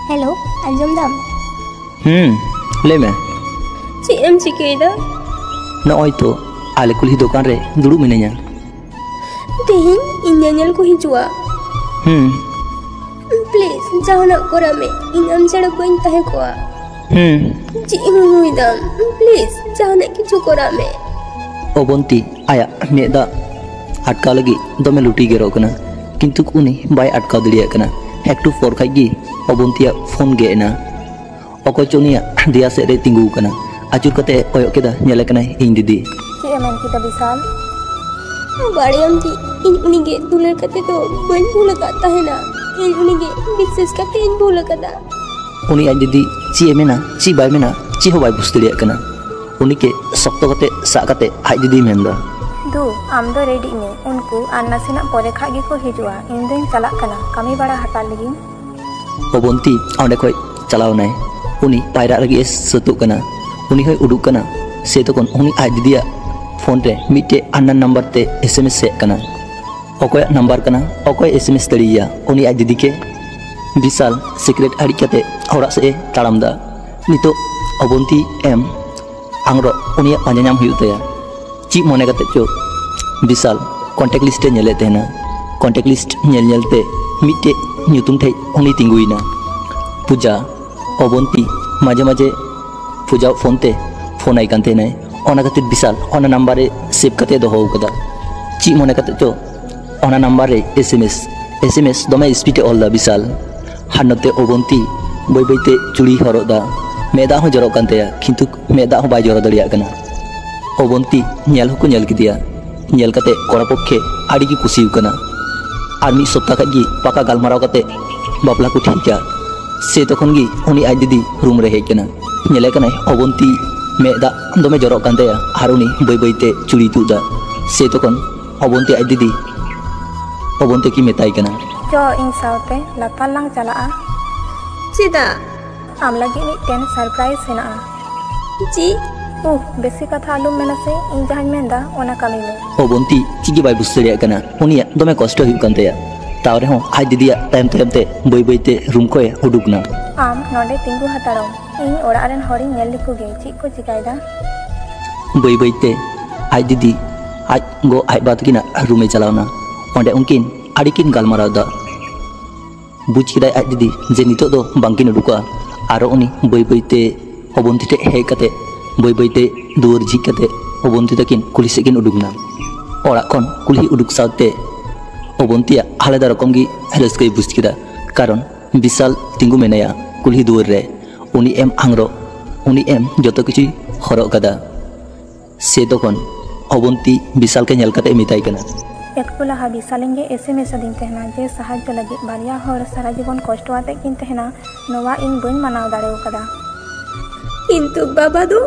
Hello Anjum दाम ले में चेम चिकेदा नॉय तो आले कुल्ही दुकान रे दुड़ू मिनेኛ तेहिं इन्याnyal को हिजुआ प्लीज जाना कोरा में इन am चढ़ कोइन तहे कोआ जी हुई दाम प्लीज जाना किछु कोरा में ओबंती आया मेदा अटका लगी दमे लुटी गेरो कना किंतु उनी बाय अटका दलिया कना एकटू फोर खागी ओबंतिया फोन गेना अको चोनिया दिया से रे तिंगू कना आचुर कते कोयो केदा नेले कना इन दीदी चे एमन की विशाल बाड़ियम थी इन उनी गे दुलर कते तो बन भूल काता है ना इन उनी गे विशेष कते इन भूल कदा उनी आज दीदी ची मेना ची बाय मेना ची हो बाय बुस्तलिया कना उनी के सख्तो कते सा कते आज दीदी मेंदा दो आम दो रेडी ने उनको अन्ना सेना परे खागी को हिजुआ इन दिन चला कना कमी बड़ा हटा लगी ओबंती ओंडे कोई चलाव नाय उनी पायरा लगी सतु कना उनी होय उडुक कना से तो कोन उनी आज दीदिया फोन रे मिटे अन्ना नंबर ते एसएमएस से कना ओकोय नंबर कना ओकोय एसएमएस तड़िया उनी आज दीदी के विशाल सिक्रेट अड़ी कते औरा से ताड़ामदा नितो ओबंती एम आंग्रो उनी पांजानाम हुयुतया ची मने कते चो विशाल कॉन्टैक्ट लिस्ट नेले तेना कॉन्टैक्ट लिस्ट नेल नेलते मिटे न्यूतुम ठे उनी तिंगुइना पूजा ओबंती माजे माजे पूजा फोन आई कांते नै ओना कते विशाल ओना नंबर रे सेव कते दोहो कदा ची मने कते चो ओना नंबर रे एसएमएस दमे स्पीड ऑल दा विशाल हानते ओबंती बय बयते चुड़ी हरोदा मेदा हो जरो कांतेया किंतु मेदा हो बाय जरो दरिया कना ओबंती नेल होको नेल किदिया नेल कते कोड़ा पक्षे आड़ी की कुसी कना आर मी सप्ताह खागी पाका गालमाराव कते बापला को ठीका से तखन गी उनी आज दीदी रूम रे हेकना नेले कना ओबंती मेदा दमे जरो कांतेया आर उनी बय बयते चुड़ी तुदा से तखन ओबंती आज दीदी ओबंती की मेताई कना जो इन साउते लातालांग चला चिदा आम लगी मिटेन सरप्राइज हेना जी बेसी कथा आलुम मेना से इन जहां मेंदा ओना कमी में ओबंती चिगी बाय बुस्तरिया कना उनिया दमे कष्ट हुई कांतेया तावरे हो आज दीदिया टाइम ते बय बयते रूम को उडुकना आम नोडे तिंगु हतारम इन ओड़ा रेन हरी नेल लिखु गे ची को चिकायदा बय बयते आज दीदी आज गो आज बात किना रूमे चलावना ओंडे उनकिन आड़िकिन गालमारावदा बुझ किदाय आज दीदी जे नितो दो बांकिन उडुका आरो उनी बय बयते ओबंती ते हे कते बय बयते दुवर झिक कते ओबंती तकिन कुली सेकिन उडुकना ओड़ा खन कुली उडुक सावते ओबंतिया आलादा रकम गी रस्कई बुझ किदा कारण विशाल तिंगु मेनाया कुली दुवर रे उनी एम आंग्रो उनी एम जतो किछु हरो कदा से तखन ओबंती विशाल के नेल कते मिताई कना एकपुला हा विशालिंगे एसएमएस दिन तेहना जे सहाय्य लगी बारिया हर सारा जीवन कष्ट आते किन तेहना नोवा इन बइन मानाव दाड़ेव कदा किंतु बाबा दो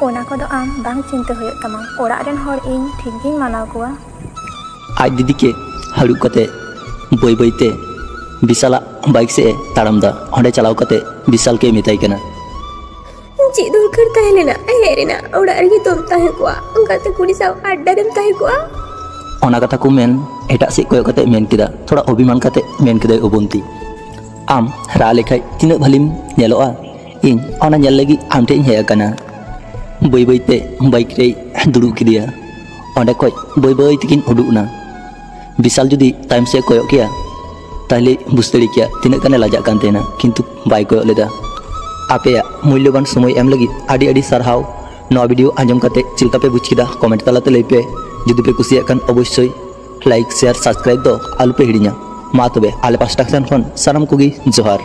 ओना को दो आम बांग चिंता होय तमा ओड़ा रेन हर इन ठीक गिन मानाव कोआ आज दीदी के हड़ू कते बय बयते विशाला बाइक से ताड़ामदा ओंडे चलाव कते विशाल के मिताई कना जी दूर करता है लेना हेरेना ओड़ा रे तुम ताहे कोआ उनकाते कुड़ी साव अड्डा रेम ताहे कोआ ओना कथा को मेन एटा से कोयो कते मेन किदा थोड़ा अभिमान कते मेन किदा ओबंती आम रा लेखाय तिना भलिम नेलोआ इन ओना नेल लगी आम ठे हे कना बय बयते बाइक रे दुडु किदिया ओंडे कोय बय बय तिकिन उडुकना विशाल जुदी टाइम से कोयो किया ताहले बुस्तड़ी किया तिना कने लाजा कांतेना किंतु बाय कोयो लेदा आपेया मूल्यवान समय एम लगी आडी आडी सरहाव नवा वीडियो आंजम कते चिलका पे बुझ किदा कमेंट तालाते लई पे जुदी पे कुसिया कान अवश्य लाइक शेयर सब्सक्राइब दो आलू पे हिड़िया मा तबे आले पास्टा खन साराम कोगी जोहार।